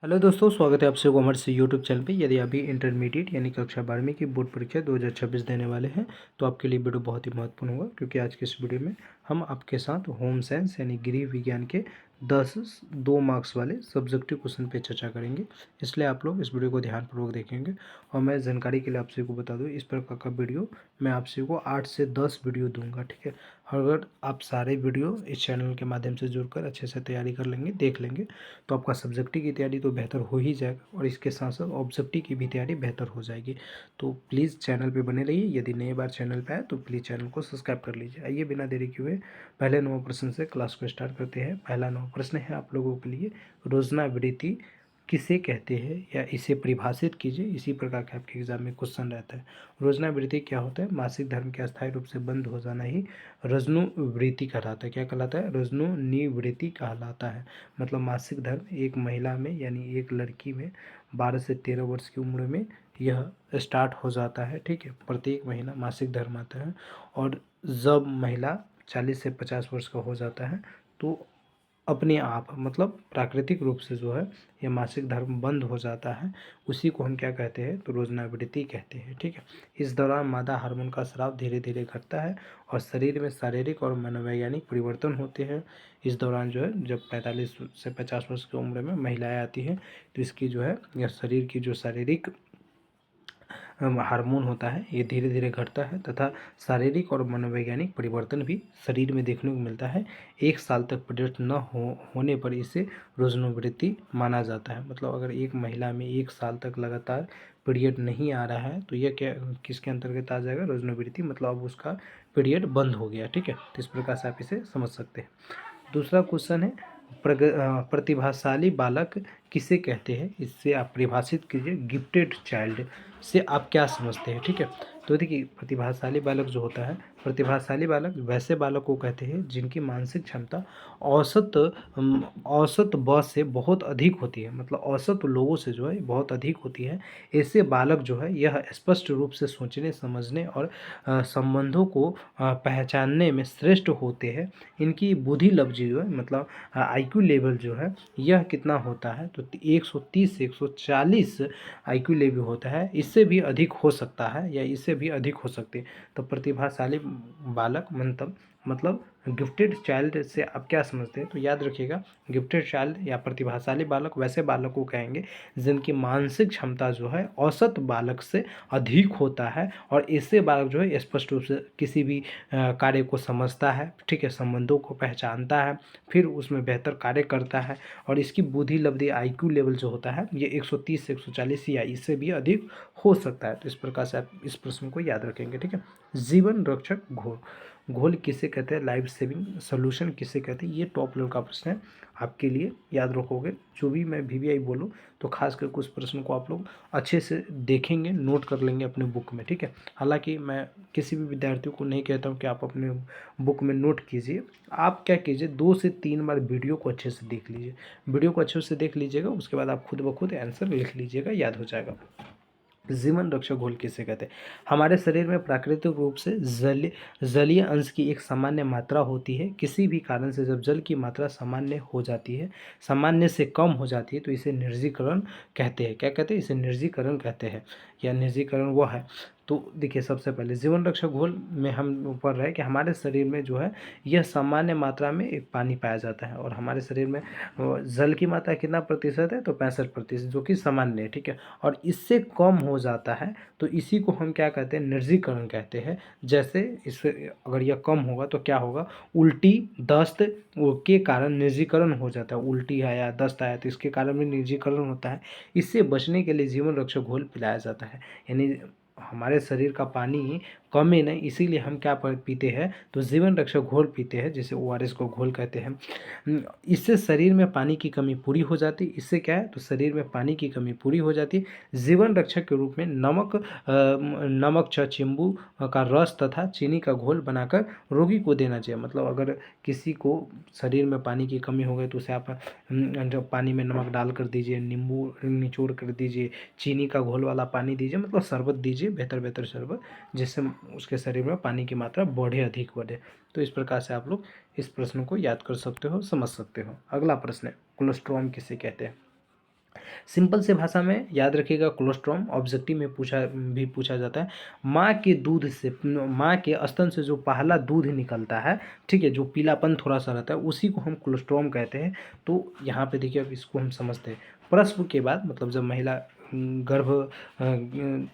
Hello दोस्तों, स्वागत है आपसे कॉमर्स यूट्यूब चैनल पे। यदि अभी इंटरमीडिएट यानी कक्षा 12वीं की बोर्ड परीक्षा 2026 देने वाले हैं तो आपके लिए वीडियो बहुत ही महत्वपूर्ण होगा, क्योंकि आज के इस वीडियो में हम आपके साथ होम साइंस यानी गृह विज्ञान के 2 मार्क्स वाले सब्जेक्टिव क्वेश्चन पे चर्चा करेंगे। इसलिए आप लोग इस वीडियो को ध्यानपूर्वक देखेंगे। और मैं जानकारी के लिए आपसे को बता दूँ, इस प्रकार का वीडियो मैं आपसे को 8 से 10 वीडियो दूंगा, ठीक है। अगर आप सारे वीडियो इस चैनल के माध्यम से जुड़कर अच्छे से तैयारी कर लेंगे, देख लेंगे, तो आपका सब्जेक्टिव की तैयारी तो बेहतर हो ही जाएगा और इसके साथ साथ ऑब्जेक्टिव की भी तैयारी बेहतर हो जाएगी। तो प्लीज़ चैनल पे बने रहिए। यदि नई बार चैनल पे आए तो प्लीज़ चैनल को सब्सक्राइब कर लीजिए। आइए बिना देरी किए हुए पहले 9 प्रश्न से क्लास को स्टार्ट करते हैं। पहला 9 प्रश्न है आप लोगों के लिए, रोजनावृत्ति किसे कहते हैं या इसे परिभाषित कीजिए। इसी प्रकार के आपके एग्जाम में क्वेश्चन रहता है। रोजनावृत्ति क्या होता है? मासिक धर्म के अस्थायी रूप से बंद हो जाना ही रजनुवृत्ति कहलाता है। क्या कहलाता है? रजनुनिवृत्ति कहलाता है। मतलब मासिक धर्म एक महिला में यानी एक लड़की में 12 से 13 वर्ष की उम्र में यह स्टार्ट हो जाता है, ठीक है। प्रत्येक महीना मासिक धर्म आता है। और जब महिला 40 से 50 वर्ष का हो जाता है तो अपने आप मतलब प्राकृतिक रूप से जो है यह मासिक धर्म बंद हो जाता है। उसी को हम क्या कहते हैं? तो रोजनावृत्ति कहते हैं, ठीक है। इस दौरान मादा हार्मोन का स्राव धीरे धीरे घटता है और शरीर में शारीरिक और मनोवैज्ञानिक परिवर्तन होते हैं। इस दौरान जो है जब 45 से 50 वर्ष की उम्र में महिलाएं आती हैं तो इसकी जो है यह शरीर की जो शारीरिक हार्मोन होता है ये धीरे धीरे घटता है तथा शारीरिक और मनोवैज्ञानिक परिवर्तन भी शरीर में देखने को मिलता है। 1 साल तक पीरियड न होने पर इसे रोजनावृत्ति माना जाता है। मतलब अगर एक महिला में 1 साल तक लगातार पीरियड नहीं आ रहा है तो यह क्या किसके अंतर्गत आ जाएगा? रोजनावृत्ति। मतलब अब उसका पीरियड बंद हो गया, ठीक है। तो इस प्रकार से आप इसे समझ सकते हैं। दूसरा क्वेश्चन है, प्रतिभाशाली बालक किसे कहते हैं? इससे आप परिभाषित कीजिए। गिफ्टेड चाइल्ड से आप क्या समझते हैं, ठीक है। तो देखिए, प्रतिभाशाली बालक जो होता है, प्रतिभाशाली बालक वैसे बालक को कहते हैं जिनकी मानसिक क्षमता औसत औसत ब से बहुत अधिक होती है। मतलब औसत लोगों से जो है बहुत अधिक होती है। ऐसे बालक जो है यह स्पष्ट रूप से सोचने समझने और संबंधों को पहचानने में श्रेष्ठ होते हैं। इनकी बुद्धि लब्धि जो है मतलब आईक्यू लेवल जो है यह कितना होता है? तो 130 से 140 आईक्यू लेवल होता है। इससे भी अधिक हो सकता है या इससे भी अधिक हो सकते हैं। तो प्रतिभाशाली बालक मतलब गिफ्टेड चाइल्ड से आप क्या समझते हैं? तो याद रखिएगा, गिफ्टेड चाइल्ड या प्रतिभाशाली बालक वैसे बालक को कहेंगे जिनकी मानसिक क्षमता जो है औसत बालक से अधिक होता है और इससे बालक जो है स्पष्ट रूप से किसी भी कार्य को समझता है, ठीक है, संबंधों को पहचानता है, फिर उसमें बेहतर कार्य करता है। और इसकी बुद्धि लब्धि आईक्यू लेवल जो होता है ये 130 से 140 या इससे भी अधिक हो सकता है। तो इस प्रकार से आप इस प्रश्न को याद रखेंगे, ठीक है। जीवन रक्षक घोल घोल किसे कहते हैं? लाइफ सेविंग सोल्यूशन किसे कहते हैं? ये टॉप लेवल का प्रश्न है आपके लिए, याद रखोगे। जो भी मैं वीवीआई बोलूँ तो खासकर कुछ प्रश्न को आप लोग अच्छे से देखेंगे, नोट कर लेंगे अपने बुक में, ठीक है। हालांकि मैं किसी भी विद्यार्थियों को नहीं कहता हूँ कि आप अपने बुक में नोट कीजिए। आप क्या कीजिए, 2 से 3 बार वीडियो को अच्छे से देख लीजिए। वीडियो को अच्छे से देख लीजिएगा, उसके बाद आप खुद ब खुद आंसर लिख लीजिएगा, याद हो जाएगा। जीवन रक्षक घोल किसे कहते हैं? हमारे शरीर में प्राकृतिक रूप से जलीय अंश की एक सामान्य मात्रा होती है। किसी भी कारण से जब जल की मात्रा सामान्य हो जाती है, सामान्य से कम हो जाती है, तो इसे निर्जीकरण कहते हैं। क्या कहते हैं? इसे निर्जीकरण कहते हैं या निर्जीकरण वो है। तो देखिए, सबसे पहले जीवन रक्षक घोल में हम पढ़ रहे हैं कि हमारे शरीर में जो है यह सामान्य मात्रा में एक पानी पाया जाता है और हमारे शरीर में जल की मात्रा कितना प्रतिशत है? तो 65%, जो कि सामान्य है, ठीक है। और इससे कम हो जाता है तो इसी को हम क्या कहते हैं? निर्जीकरण कहते हैं। जैसे इससे अगर यह कम होगा तो क्या होगा? उल्टी, दस्त के कारण निर्जीकरण हो जाता है। उल्टी आया, दस्त आया तो इसके कारण भी निर्जीकरण होता है। इससे बचने के लिए जीवन रक्षक घोल पिलाया जाता है। यानी हमारे शरीर का पानी कम ही नहीं, इसीलिए हम क्या पीते हैं? तो जीवन रक्षक घोल पीते हैं, जिसे ओआरएस को घोल कहते हैं। इससे शरीर में पानी की कमी पूरी हो जाती है। इससे क्या है? तो शरीर में पानी की कमी पूरी हो जाती है। जीवन रक्षक के रूप में नमक छचिंबू का रस तथा चीनी का घोल बनाकर रोगी को देना चाहिए। मतलब अगर किसी को शरीर में पानी की कमी हो गई तो उसे आप जब पानी में नमक डाल कर दीजिए, नींबू निचोड़ कर दीजिए, चीनी का घोल वाला पानी दीजिए, मतलब शरबत दीजिए, बेहतर बेहतर शरबत, जिससे उसके शरीर में पानी की मात्रा बढ़े, अधिक बढ़े। तो इस प्रकार से आप लोग इस प्रश्न को याद कर सकते हो, समझ सकते हो। अगला प्रश्न है, कोलेस्ट्रॉम किसे कहते हैं? सिंपल से भाषा में याद रखिएगा, कोलोस्ट्रॉम ऑब्जेक्टिव में पूछा जाता है। माँ के दूध से, माँ के स्तन से जो पहला दूध निकलता है, ठीक है, जो पीलापन थोड़ा सा रहता है, उसी को हम कोलोस्ट्रॉम कहते हैं। तो यहाँ पे देखिए, अब इसको हम समझते हैं। प्रसव के बाद, मतलब जब महिला गर्भ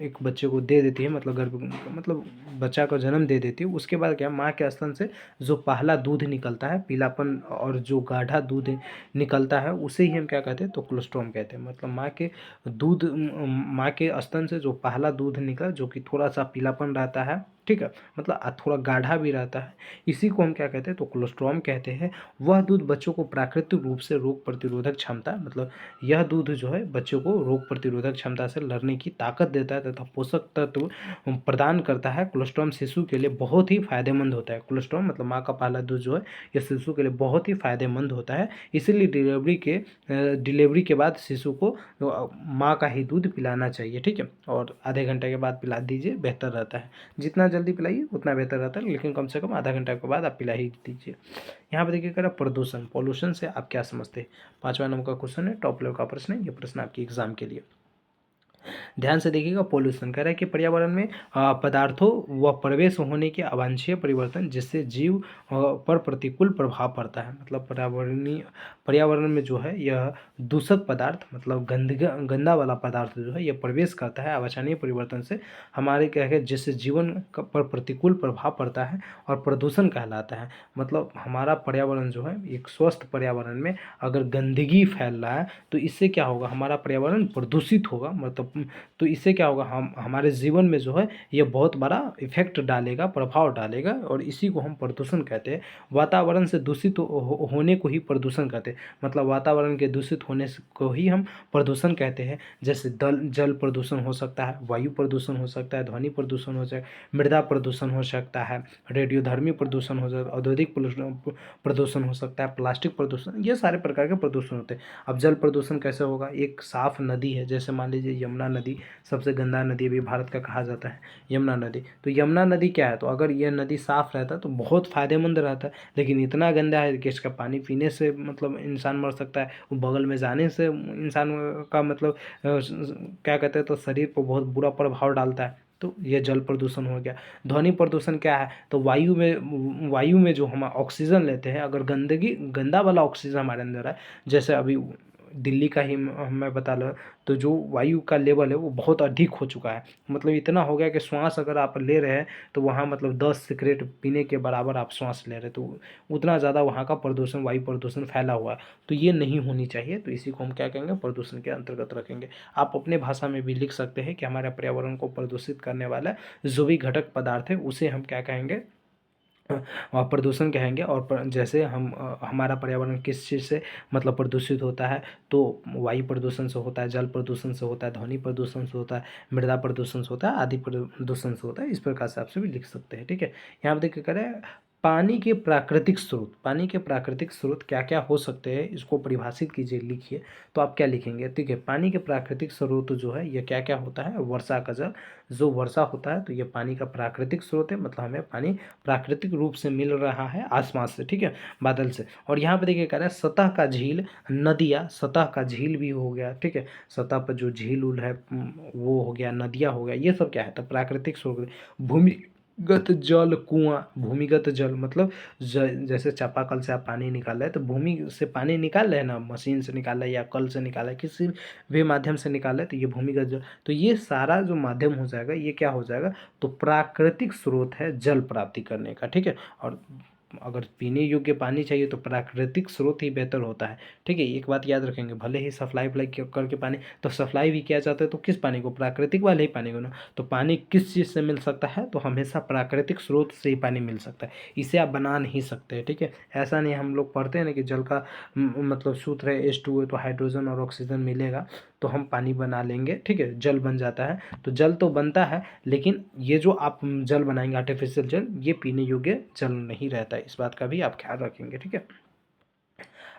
एक बच्चे को दे देती है, मतलब मतलब बच्चा को जन्म दे देती है, उसके बाद क्या, माँ के स्तन से जो पहला दूध निकलता है, पीलापन और जो गाढ़ा दूध निकलता है, उसे ही हम क्या कहते हैं, तो कोलोस्ट्रॉम कहते हैं। मतलब माँ के स्तन से जो पहला दूध निकला, जो कि थोड़ा सा पीलापन रहता है, ठीक है, मतलब थोड़ा गाढ़ा भी रहता है, इसी को हम क्या कहते हैं, तो कोलोस्ट्रॉम कहते हैं। वह दूध बच्चों को प्राकृतिक रूप से रोग प्रतिरोधक क्षमता, मतलब यह दूध जो है बच्चों को रोग प्रतिरोधक क्षमता से लड़ने की ताकत देता है तथा पोषक तत्व प्रदान करता है। कोलोस्ट्रॉम शिशु के लिए बहुत ही फायदेमंद होता है। कोलोस्ट्रॉम मतलब माँ का पहला दूध जो है, यह शिशु के लिए बहुत ही फायदेमंद होता है। इसीलिए डिलीवरी के बाद शिशु को माँ का ही दूध पिलाना चाहिए, ठीक है, और आधे घंटे के बाद पिला दीजिए, बेहतर रहता है। जितना जल्दी पिलाइए उतना बेहतर रहता है, लेकिन कम से कम आधा घंटा के बाद आप पिला ही दीजिए। यहाँ पे देखिए कह रहा प्रदूषण, पॉल्यूशन से आप क्या समझते हैं। 5वां नंबर का क्वेश्चन है, टॉप लेवल का प्रश्न है, ये प्रश्न आपके एग्जाम के लिए। ध्यान से देखिएगा, पॉल्यूशन कह रहा है कि पर्यावरण में पदार्थों व प्रवेश होने के अवांछनीय परिवर्तन जिससे जीव पर प्रतिकूल प्रभाव पड़ता है। मतलब पर्यावरण में जो है यह दूषक पदार्थ, मतलब गंदा वाला पदार्थ जो है यह प्रवेश करता है अवांछनीय परिवर्तन से, हमारे क्या है, जिससे जीवन पर प्रतिकूल प्रभाव पड़ता है और प्रदूषण कहलाता है। मतलब हमारा पर्यावरण जो है, एक स्वस्थ पर्यावरण में अगर गंदगी फैल रहा है तो इससे क्या होगा, हमारा पर्यावरण प्रदूषित होगा। मतलब तो इससे क्या होगा, हम हमारे जीवन में जो है ये बहुत बड़ा इफेक्ट डालेगा, प्रभाव डालेगा, और इसी को हम प्रदूषण कहते हैं। वातावरण से दूषित होने को ही प्रदूषण कहते हैं। मतलब वातावरण के दूषित होने को ही हम प्रदूषण कहते हैं। जैसे जल प्रदूषण हो सकता है, वायु प्रदूषण हो सकता है, ध्वनि प्रदूषण हो सकता है, मृदा प्रदूषण हो सकता है, रेडियोधर्मी प्रदूषण हो सकता है, औद्योगिक प्रदूषण हो सकता है, प्लास्टिक प्रदूषण, ये सारे प्रकार के प्रदूषण होते हैं। अब जल प्रदूषण कैसे होगा, एक साफ नदी है, जैसे मान लीजिए यमुना नदी सबसे गंदा नदी भी भारत का कहा जाता है, यमुना नदी। तो यमुना नदी क्या है, तो अगर यह नदी साफ रहता तो बहुत फायदेमंद रहता है, लेकिन इतना गंदा है कि इसका पानी पीने से मतलब इंसान मर सकता है, वो बगल में जाने से इंसान का मतलब क्या कहते हैं, तो शरीर पर बहुत बुरा प्रभाव डालता है। तो ये जल प्रदूषण हो गया। ध्वनि प्रदूषण क्या है, तो वायु में जो हम ऑक्सीजन लेते हैं, अगर गंदा वाला ऑक्सीजन हमारे अंदर है, जैसे अभी दिल्ली का ही मैं बता लूँ, तो जो वायु का लेवल है वो बहुत अधिक हो चुका है। मतलब इतना हो गया कि श्वास अगर आप ले रहे हैं तो वहाँ मतलब 10 सिगरेट पीने के बराबर आप श्वास ले रहे हैं, तो उतना ज़्यादा वहाँ का प्रदूषण, वायु प्रदूषण फैला हुआ है। तो ये नहीं होनी चाहिए, तो इसी को हम क्या कहेंगे, प्रदूषण के अंतर्गत रखेंगे। आप अपने भाषा में भी लिख सकते हैं कि हमारे पर्यावरण को प्रदूषित करने वाला जो भी घटक पदार्थ है उसे हम क्या कहेंगे, प्रदूषण कहेंगे। और जैसे हमारा पर्यावरण किस चीज़ से मतलब प्रदूषित होता है, तो वायु प्रदूषण से होता है, जल प्रदूषण से होता है, ध्वनि प्रदूषण से होता है, मृदा प्रदूषण से होता है, आदि प्रदूषण से होता है। इस प्रकार से आपसे भी लिख सकते हैं, ठीक है। यहाँ पे देखिए करें, पानी के प्राकृतिक स्रोत क्या क्या हो सकते हैं, इसको परिभाषित कीजिए, लिखिए। तो आप क्या लिखेंगे, ठीक है, पानी के प्राकृतिक स्रोत जो है ये क्या क्या होता है, वर्षा का जल, जो वर्षा होता है तो ये पानी का प्राकृतिक स्रोत है। मतलब हमें पानी प्राकृतिक रूप से मिल रहा है आसमान से, ठीक है, बादल से। और यहाँ पे देखिए कह रहा है सतह का झील, नदियाँ, सतह का झील भी हो गया, ठीक है, सतह पर जो झील उल है वो हो गया, नदियाँ हो गया, ये सब क्या है, तो प्राकृतिक स्रोत। भूमिगत जल, कुआं, भूमिगत जल मतलब जैसे चापाकल से आप पानी निकाल रहे हैं, तो भूमि से पानी निकाल रहे हैं ना, मशीन से निकाल रहे हैं या कल से निकाल रहे हैं, किसी भी माध्यम से निकाल रहे हैं, तो ये भूमिगत जल। तो ये सारा जो माध्यम हो जाएगा, ये क्या हो जाएगा, तो प्राकृतिक स्रोत है जल प्राप्ति करने का, ठीक है। और अगर पीने योग्य पानी चाहिए तो प्राकृतिक स्रोत ही बेहतर होता है, ठीक है। एक बात याद रखेंगे, भले ही सप्लाई करके पानी, तो सप्लाई भी किया जाता है तो किस पानी को, प्राकृतिक वाले ही पानी को ना। तो पानी किस चीज़ से मिल सकता है, तो हमेशा प्राकृतिक स्रोत से ही पानी मिल सकता है, इसे आप बना नहीं सकते, ठीक है। ऐसा नहीं, हम लोग पढ़ते हैं ना कि जल का मतलब सूत्र है H2O, तो हाइड्रोजन और ऑक्सीजन मिलेगा तो हम पानी बना लेंगे, ठीक है, जल बन जाता है। तो जल तो बनता है, लेकिन ये जो आप जल बनाएंगे आर्टिफिशियल जल, ये पीने योग्य जल नहीं रहता है, इस बात का भी आप ख्याल रखेंगे, ठीक है।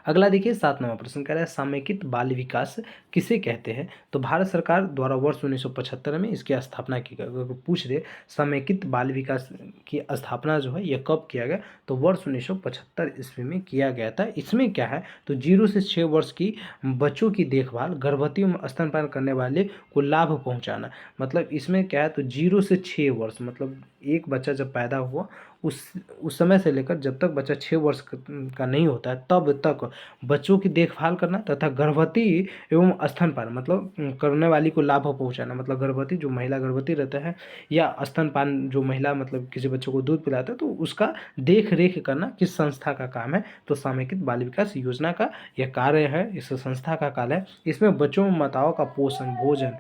अगला देखिए 7वां प्रश्न कह रहा है समेकित बाल विकास किसे कहते हैं। तो भारत सरकार द्वारा वर्ष 1975 में इसकी स्थापना की गई। अगर पूछ दे समेकित बाल विकास की स्थापना जो है यह कब किया गया, तो वर्ष 1975 ईस्वी में किया गया था। इसमें क्या है, तो 0 से 6 वर्ष की बच्चों की देखभाल, गर्भवती में स्तनपान करने वाले को लाभ पहुंचाना। मतलब इसमें क्या है, तो 0 से 6 वर्ष मतलब एक बच्चा जब पैदा हुआ उस समय से लेकर जब तक बच्चा 6 वर्ष का नहीं होता है तब तक बच्चों की देखभाल करना तथा गर्भवती एवं स्तनपान मतलब करने वाली को लाभ पहुंचाना। मतलब गर्भवती जो महिला गर्भवती रहता है या स्तनपान जो महिला मतलब किसी बच्चों को दूध पिलाता है तो उसका देख रेख करना किस संस्था का काम है, तो समेकित बाल विकास योजना का यह कार्य है, इस संस्था का कार्य है। इसमें बच्चों में माताओं का पोषण, भोजन,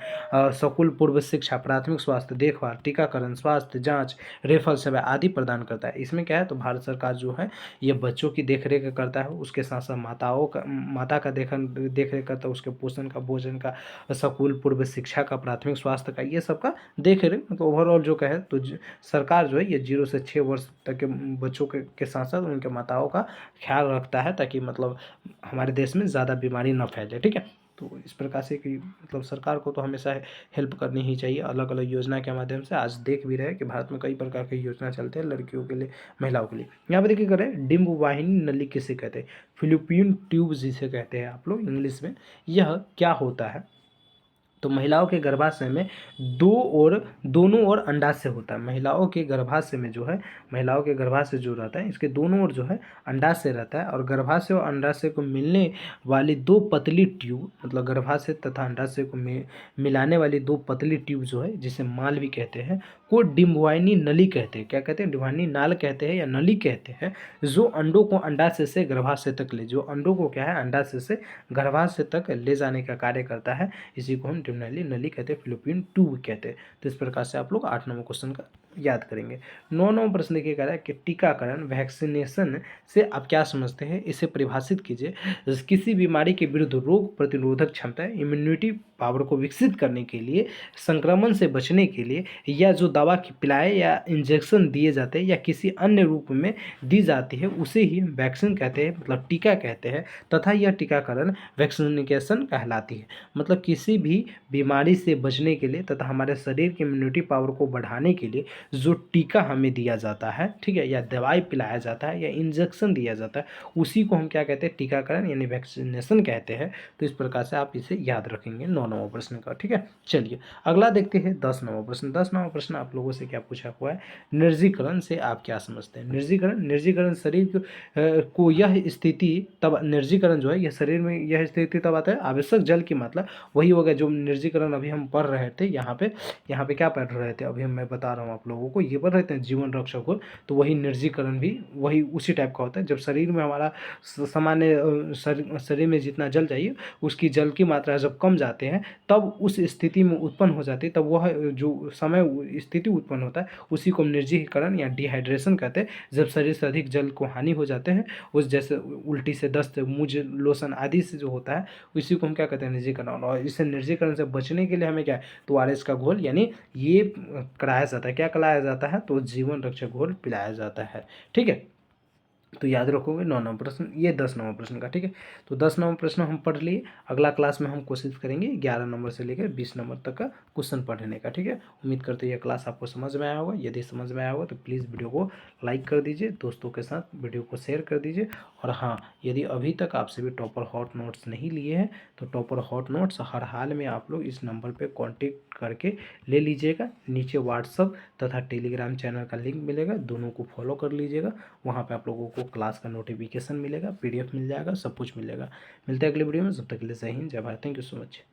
स्कूल पूर्व शिक्षा, प्राथमिक स्वास्थ्य देखभाल, टीकाकरण, स्वास्थ्य जांच, रेफर सेवा आदि प्रदान करता है। इसमें क्या है, तो भारत सरकार जो है ये बच्चों की देखरेख करता है, उसके साथ साथ माता का देख रेख करता है, उसके पोषण का, भोजन का, स्कूल पूर्व शिक्षा का, प्राथमिक स्वास्थ्य का, ये सब का देख रेख मतलब ओवरऑल जो कहे तो सरकार जो है ये 0 से 6 वर्ष तक के बच्चों के साथ साथ उनके माताओं का ख्याल रखता है ताकि मतलब हमारे देश में ज़्यादा बीमारी न फैले। ठीक है, तो इस प्रकार से कि मतलब सरकार को तो हमेशा हेल्प करनी ही चाहिए अलग अलग योजना के माध्यम से। आज देख भी रहे हैं कि भारत में कई प्रकार की योजना चलते हैं लड़कियों के लिए, महिलाओं के लिए। यहाँ पे देखिए करें डिम्ब वाहिनी नली किसे कहते हैं, फिलिपियन ट्यूब जिसे कहते हैं आप लोग इंग्लिश में। यह क्या होता है, तो महिलाओं के गर्भाशय में दोनों ओर अंडाशय होता है। महिलाओं के गर्भाशय में जो है, महिलाओं के गर्भाशय जो रहता है इसके दोनों ओर जो है अंडाशय रहता है और गर्भाशय और अंडाशय को मिलने वाली दो पतली ट्यूब मतलब गर्भाशय तथा अंडाशय को मिलाने वाली दो पतली ट्यूब जो है जिसे माल भी कहते हैं को डिम्बवाहिनी नली कहते हैं। क्या कहते हैं, डिम्बवाहिनी नाल कहते हैं या नली कहते हैं, जो अंडों को अंडाशय से गर्भाशय तक जो अंडों को क्या है अंडाशय से गर्भाशय तक ले जाने का कार्य करता है। इसी को हम डिम्बवाहिनी नली कहते हैं, फिलिपियन ट्यूब कहते हैं। तो इस प्रकार से आप लोग 8 नंबर क्वेश्चन का याद करेंगे। 9 नंबर प्रश्न देखिए कह रहा है कि टीकाकरण वैक्सीनेशन से आप क्या समझते हैं, इसे परिभाषित कीजिए। किसी बीमारी के विरुद्ध रोग प्रतिरोधक क्षमता इम्यूनिटी पावर को विकसित करने के लिए, संक्रमण से बचने के लिए, या जो दवा पिलाए या इंजेक्शन दिए जाते हैं या किसी अन्य रूप में दी जाती है उसे ही हम वैक्सीन कहते हैं मतलब टीका कहते हैं तथा यह टीकाकरण वैक्सीनेशन कहलाती है। मतलब किसी भी बीमारी से बचने के लिए तथा हमारे शरीर की इम्यूनिटी पावर को बढ़ाने के लिए जो टीका हमें दिया जाता है, ठीक है, या दवाई पिलाया जाता है या इंजेक्शन दिया जाता है उसी को हम क्या कहते हैं, टीकाकरण यानी वैक्सीनेशन कहते हैं। तो इस प्रकार से आप इसे याद रखेंगे 9 नंबर प्रश्न का। ठीक है, चलिए अगला देखते हैं 10 नंबर प्रश्न। 10 नंबर प्रश्न आप लोगों से क्या पूछा हुआ है, निर्जीकरण से आप क्या समझते हैं। निर्जीकरण शरीर को यह स्थिति तब निर्जीकरण जो है यह शरीर में यह स्थिति तब आता है आवश्यक जल की मात्रा, वही हो गया जो निर्जीकरण अभी हम पढ़ रहे थे। यहाँ पे क्या पढ़ रहे थे अभी मैं बता रहा हूँ आप लोगों को, ये पढ़ रहे थे जीवन रक्षक घोल, तो वही निर्जीकरण भी वही उसी टाइप का होता है। जब शरीर में हमारा सामान्य शरीर में जितना जल चाहिए उसकी जल की मात्रा जब कम जाते हैं तब उस स्थिति में उत्पन्न हो जाती है, तब वह जो समय स्थिति उत्पन्न होता है उसी को निर्जीकरण या डिहाइड्रेशन कहते हैं। जब शरीर से अधिक जल को हानि हो जाते हैं उस जैसे उल्टी से, दस्त, मुंह लोशन आदि से जो होता है उसी को हम क्या कहते हैं, निर्जीकरण। और इससे निर्जीकरण से बचने के लिए हमें क्या है, तो आरएस का घोल यानी ये कराया जाता है। क्या कराया जाता है, तो जीवन रक्षक घोल पिलाया जाता है। ठीक है, तो याद रखोगे 9 नंबर प्रश्न, ये 10 नंबर प्रश्न का। ठीक है, तो 10 नंबर प्रश्न हम पढ़ लिए। अगला क्लास में हम कोशिश करेंगे 11 नंबर से लेकर 20 नंबर तक का क्वेश्चन पढ़ने का। ठीक है, उम्मीद करते हैं यह क्लास आपको समझ में आया होगा। यदि समझ में आया होगा तो प्लीज़ वीडियो को लाइक कर दीजिए, दोस्तों के साथ वीडियो को शेयर कर दीजिए। और हाँ, यदि अभी तक आपसे भी टॉपर हॉट नोट्स नहीं लिए हैं तो टॉपर हॉट नोट्स हर हाल में आप लोग इस नंबर पर कॉन्टेक्ट करके ले लीजिएगा। नीचे व्हाट्सअप तथा टेलीग्राम चैनल का लिंक मिलेगा, दोनों को फॉलो कर लीजिएगा। वहाँ पे आप लोगों को क्लास का नोटिफिकेशन मिलेगा, पीडीएफ मिल जाएगा, सब कुछ मिलेगा। मिलते हैं अगले वीडियो में, जब तक के लिए जय हिंद, जय Bharat, thank you so much.